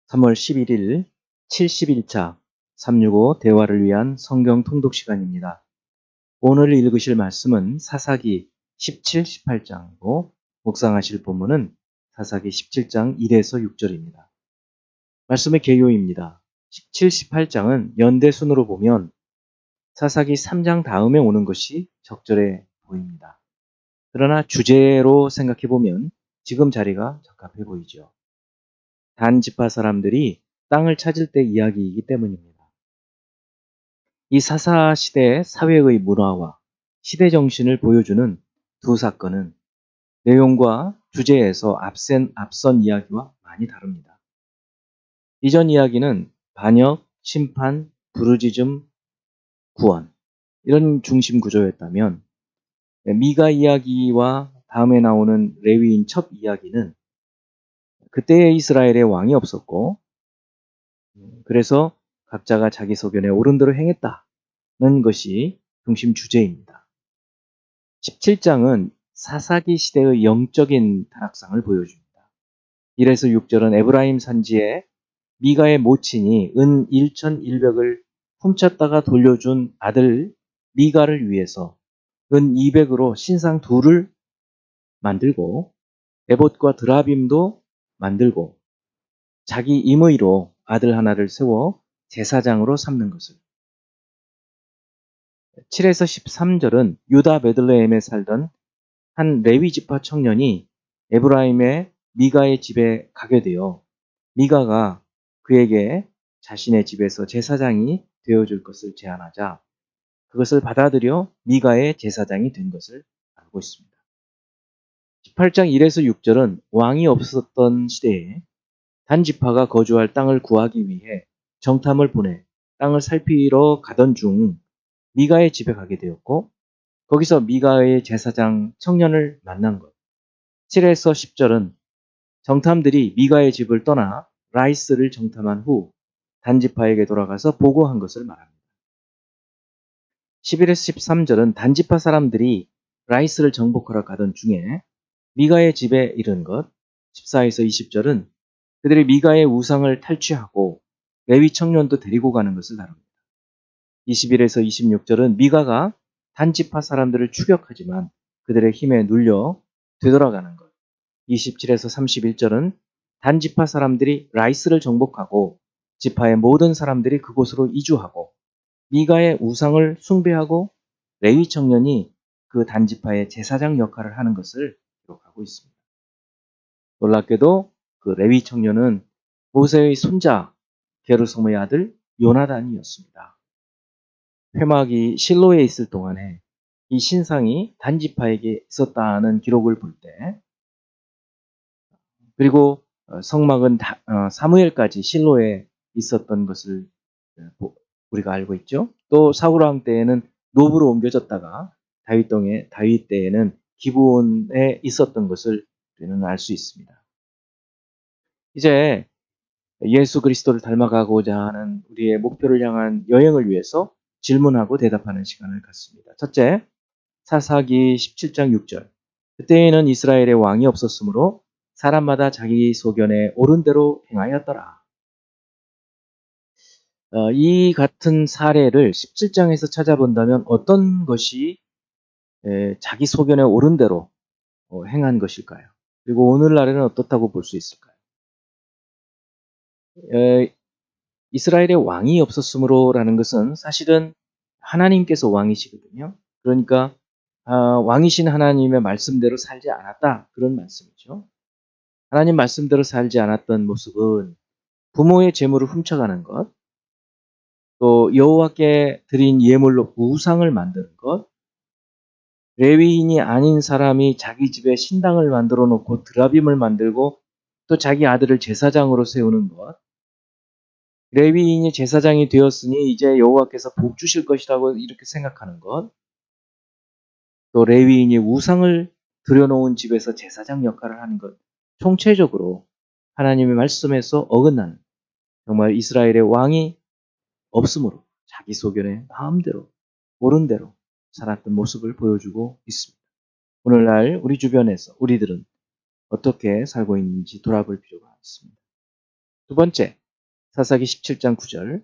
3월 11일 71차 365 대화를 위한 성경 통독 시간입니다. 오늘 읽으실 말씀은 사사기 17, 18장이고 묵상하실 본문은 사사기 17장 1에서 6절입니다. 말씀의 개요입니다. 17, 18장은 연대순으로 보면 사사기 3장 다음에 오는 것이 적절해 보입니다. 그러나 주제로 생각해 보면 지금 자리가 적합해 보이죠. 단 지파 사람들이 땅을 찾을 때 이야기이기 때문입니다. 이 사사 시대의 사회의 문화와 시대 정신을 보여주는 두 사건은 내용과 주제에서 앞선 이야기와 많이 다릅니다. 이전 이야기는 반역, 심판, 부르짖음, 구원 이런 중심 구조였다면 미가 이야기와 다음에 나오는 레위인 첩 이야기는 그때의 이스라엘에 왕이 없었고 그래서 각자가 자기 소견에 옳은 대로 행했다는 것이 중심 주제입니다. 17장은 사사기 시대의 영적인 타락상을 보여줍니다. 1에서 6절은 에브라임 산지에 미가의 모친이 은 1,100을 훔쳤다가 돌려준 아들 미가를 위해서 은 200으로 신상 둘을 만들고 에봇과 드라빔도 만들고 자기 임의로 아들 하나를 세워 제사장으로 삼는 것을 7에서 13절은 유다 베들레헴에 살던 한 레위 지파 청년이 에브라임의 미가의 집에 가게 되어 미가가 그에게 자신의 집에서 제사장이 되어줄 것을 제안하자 그것을 받아들여 미가의 제사장이 된 것을 알고 있습니다. 18장 1에서 6절은 왕이 없었던 시대에 단 지파가 거주할 땅을 구하기 위해 정탐을 보내 땅을 살피러 가던 중 미가의 집에 가게 되었고 거기서 미가의 제사장 청년을 만난 것. 7에서 10절은 정탐들이 미가의 집을 떠나 라이스를 정탐한 후 단지파에게 돌아가서 보고한 것을 말합니다. 11에서 13절은 단지파 사람들이 라이스를 정복하러 가던 중에 미가의 집에 이른 것. 14에서 20절은 그들이 미가의 우상을 탈취하고 레위 청년도 데리고 가는 것을 다룹니다. 21에서 26절은 미가가 단지파 사람들을 추격하지만 그들의 힘에 눌려 되돌아가는 것. 27에서 31절은 단지파 사람들이 라이스를 정복하고 지파의 모든 사람들이 그곳으로 이주하고 미가의 우상을 숭배하고 레위 청년이 그 단지파의 제사장 역할을 하는 것을 기록하고 있습니다. 놀랍게도 그 레위 청년은 모세의 손자 게르솜의 아들 요나단이었습니다. 회막이 실로에 있을 동안에 이 신상이 단지파에게 있었다는 기록을 볼 때, 그리고 성막은 사무엘까지 실로에 있었던 것을 우리가 알고 있죠. 또 사울왕 때에는 노브로 옮겨졌다가 다윗 때에는 기브온에 있었던 것을 우리는 알 수 있습니다. 이제 예수 그리스도를 닮아가고자 하는 우리의 목표를 향한 여행을 위해서 질문하고 대답하는 시간을 갖습니다. 첫째, 사사기 17장 6절. 그때에는 이스라엘의 왕이 없었으므로 사람마다 자기 소견에 옳은 대로 행하였더라. 이 같은 사례를 17장에서 찾아본다면 어떤 것이 자기 소견에 옳은 대로 행한 것일까요? 그리고 오늘날에는 어떻다고 볼 수 있을까요? 이스라엘의 왕이 없었으므로라는 것은 사실은 하나님께서 왕이시거든요. 그러니까 왕이신 하나님의 말씀대로 살지 않았다. 그런 말씀이죠. 하나님 말씀대로 살지 않았던 모습은 부모의 재물을 훔쳐가는 것, 또 여호와께 드린 예물로 우상을 만드는 것, 레위인이 아닌 사람이 자기 집에 신당을 만들어 놓고 드라빔을 만들고 또 자기 아들을 제사장으로 세우는 것, 레위인이 제사장이 되었으니 이제 여호와께서 복 주실 것이라고 이렇게 생각하는 것, 또 레위인이 우상을 들여놓은 집에서 제사장 역할을 하는 것, 총체적으로 하나님의 말씀에서 어긋나는 정말 이스라엘의 왕이 없으므로 자기 소견에 마음대로 옳은 대로 살았던 모습을 보여주고 있습니다. 오늘날 우리 주변에서 우리들은 어떻게 살고 있는지 돌아볼 필요가 있습니다. 두 번째, 사사기 17장 9절.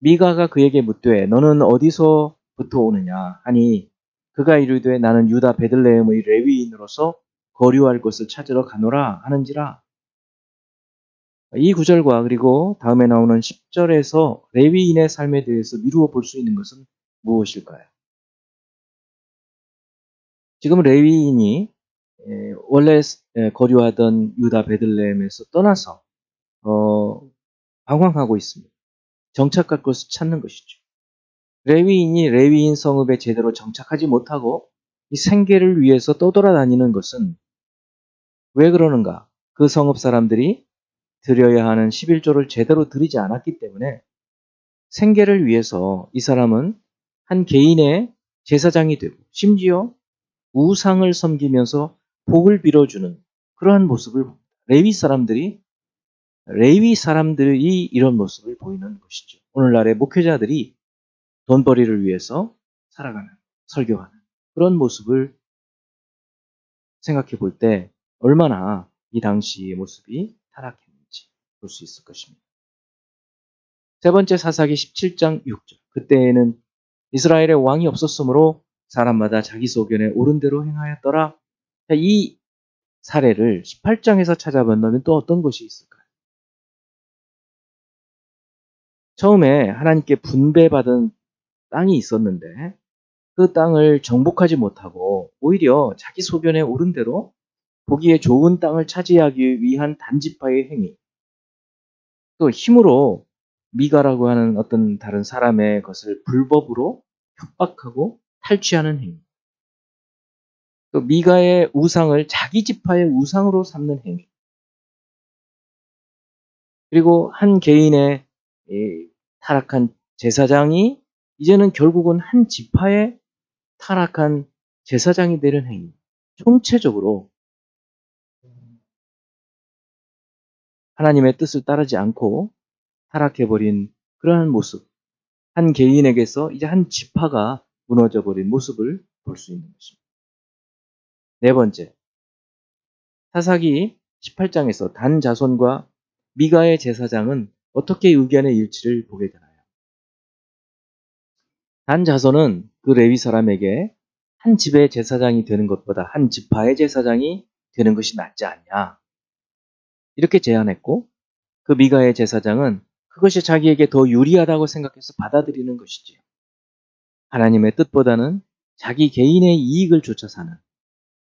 미가가 그에게 묻되 너는 어디서부터 오느냐 하니 그가 이르되 나는 유다 베들레헴의 레위인으로서 거류할 곳을 찾으러 가노라 하는지라. 이 구절과 그리고 다음에 나오는 10절에서 레위인의 삶에 대해서 미루어 볼 수 있는 것은 무엇일까요? 지금 레위인이 원래 거류하던 유다 베들레헴에서 떠나서 방황하고 있습니다. 정착할 곳을 찾는 것이죠. 레위인이 레위인 성읍에 제대로 정착하지 못하고 이 생계를 위해서 떠돌아다니는 것은 왜 그러는가? 그 성읍 사람들이 드려야 하는 11조를 제대로 드리지 않았기 때문에 생계를 위해서 이 사람은 한 개인의 제사장이 되고 심지어 우상을 섬기면서 복을 빌어주는 그러한 모습을 봅니다. 레위 사람들이 이런 모습을 보이는 것이죠. 오늘날의 목회자들이 돈벌이를 위해서 살아가는, 설교하는 그런 모습을 생각해 볼 때 얼마나 이 당시의 모습이 타락했는지 볼 수 있을 것입니다. 세 번째, 사사기 17장 6절. 그때에는 이스라엘의 왕이 없었으므로 사람마다 자기 소견에 옳은 대로 행하였더라. 이 사례를 18장에서 찾아본다면 또 어떤 것이 있을까요? 처음에 하나님께 분배받은 땅이 있었는데 그 땅을 정복하지 못하고 오히려 자기 소견에 옳은 대로 보기에 좋은 땅을 차지하기 위한 단지파의 행위, 또 힘으로 미가라고 하는 어떤 다른 사람의 것을 불법으로 협박하고 탈취하는 행위, 또 미가의 우상을 자기 지파의 우상으로 삼는 행위, 그리고 한 개인의 타락한 제사장이 이제는 결국은 한 지파의 타락한 제사장이 되는 행위, 총체적으로 하나님의 뜻을 따르지 않고 타락해버린 그러한 모습, 한 개인에게서 이제 한 지파가 무너져버린 모습을 볼 수 있는 것입니다. 네 번째, 사사기 18장에서 단 자손과 미가의 제사장은 어떻게 의견의 일치를 보게 되나요? 단 자손은 그 레위 사람에게 한 집의 제사장이 되는 것보다 한 지파의 제사장이 되는 것이 낫지 않냐, 이렇게 제안했고, 그 미가의 제사장은 그것이 자기에게 더 유리하다고 생각해서 받아들이는 것이지요. 하나님의 뜻보다는 자기 개인의 이익을 쫓아 사는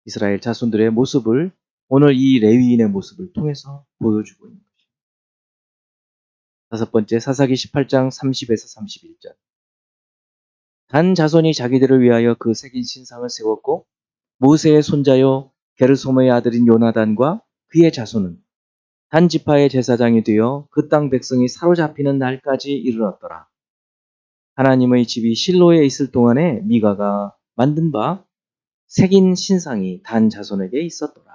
이스라엘 자손들의 모습을 오늘 이 레위인의 모습을 통해서 보여주고 있는 것입니다. 다섯 번째, 사사기 18장 30에서 31절. 단 자손이 자기들을 위하여 그 새긴 신상을 세웠고 모세의 손자요 게르솜의 아들인 요나단과 그의 자손은 단 지파의 제사장이 되어 그 땅 백성이 사로잡히는 날까지 이르렀더라. 하나님의 집이 실로에 있을 동안에 미가가 만든 바 새긴 신상이 단 자손에게 있었더라.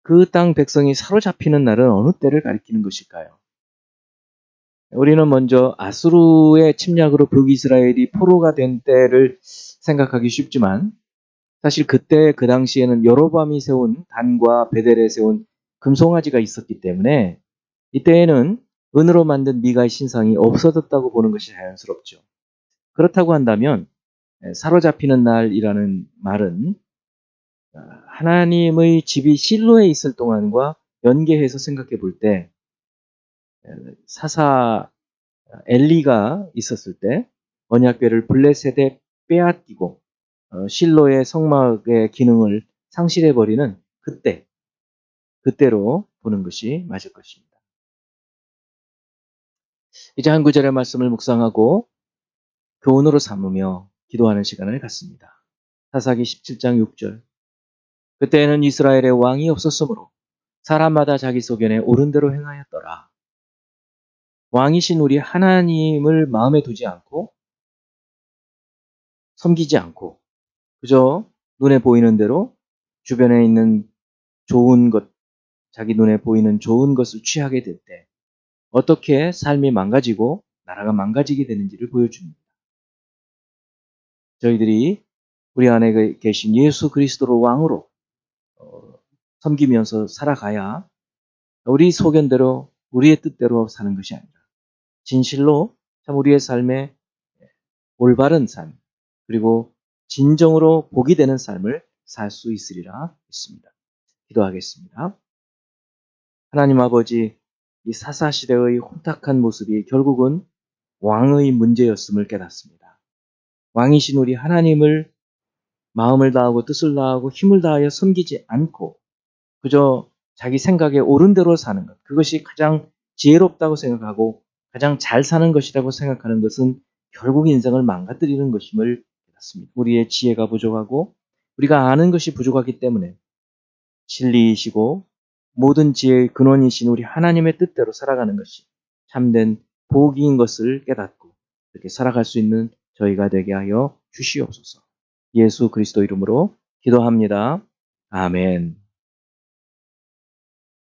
그 땅 백성이 사로잡히는 날은 어느 때를 가리키는 것일까요? 우리는 먼저 아수르의 침략으로 북이스라엘이 포로가 된 때를 생각하기 쉽지만 사실 그때 그 당시에는 여로보암이 세운 단과 베델에 세운 금송아지가 있었기 때문에 이때에는 은으로 만든 미가의 신상이 없어졌다고 보는 것이 자연스럽죠. 그렇다고 한다면 사로잡히는 날이라는 말은 하나님의 집이 실로에 있을 동안과 연계해서 생각해 볼 때 사사 엘리가 있었을 때 언약궤를 블레셋에 빼앗기고 실로의 성막의 기능을 상실해버리는 그때로 보는 것이 맞을 것입니다. 이제 한 구절의 말씀을 묵상하고 교훈으로 삼으며 기도하는 시간을 갖습니다. 사사기 17장 6절. 그때에는 이스라엘의 왕이 없었으므로 사람마다 자기 소견에 옳은 대로 행하였더라. 왕이신 우리 하나님을 마음에 두지 않고 섬기지 않고 그저 눈에 보이는 대로 주변에 있는 좋은 것, 자기 눈에 보이는 좋은 것을 취하게 될 때 어떻게 삶이 망가지고 나라가 망가지게 되는지를 보여줍니다. 저희들이 우리 안에 계신 예수 그리스도를 왕으로 섬기면서 살아가야 우리 소견대로 우리의 뜻대로 사는 것이 아니라 진실로 참 우리의 삶에 올바른 삶 그리고 진정으로 복이 되는 삶을 살 수 있으리라 믿습니다. 기도하겠습니다. 하나님 아버지, 이 사사시대의 혼탁한 모습이 결국은 왕의 문제였음을 깨닫습니다. 왕이신 우리 하나님을 마음을 다하고 뜻을 다하고 힘을 다하여 섬기지 않고 그저 자기 생각에 옳은 대로 사는 것, 그것이 가장 지혜롭다고 생각하고 가장 잘 사는 것이라고 생각하는 것은 결국 인생을 망가뜨리는 것임을 깨닫습니다. 우리의 지혜가 부족하고 우리가 아는 것이 부족하기 때문에 진리이시고 모든 지혜의 근원이신 우리 하나님의 뜻대로 살아가는 것이 참된 복인 것을 깨닫고 이렇게 살아갈 수 있는 저희가 되게 하여 주시옵소서. 예수 그리스도 이름으로 기도합니다. 아멘.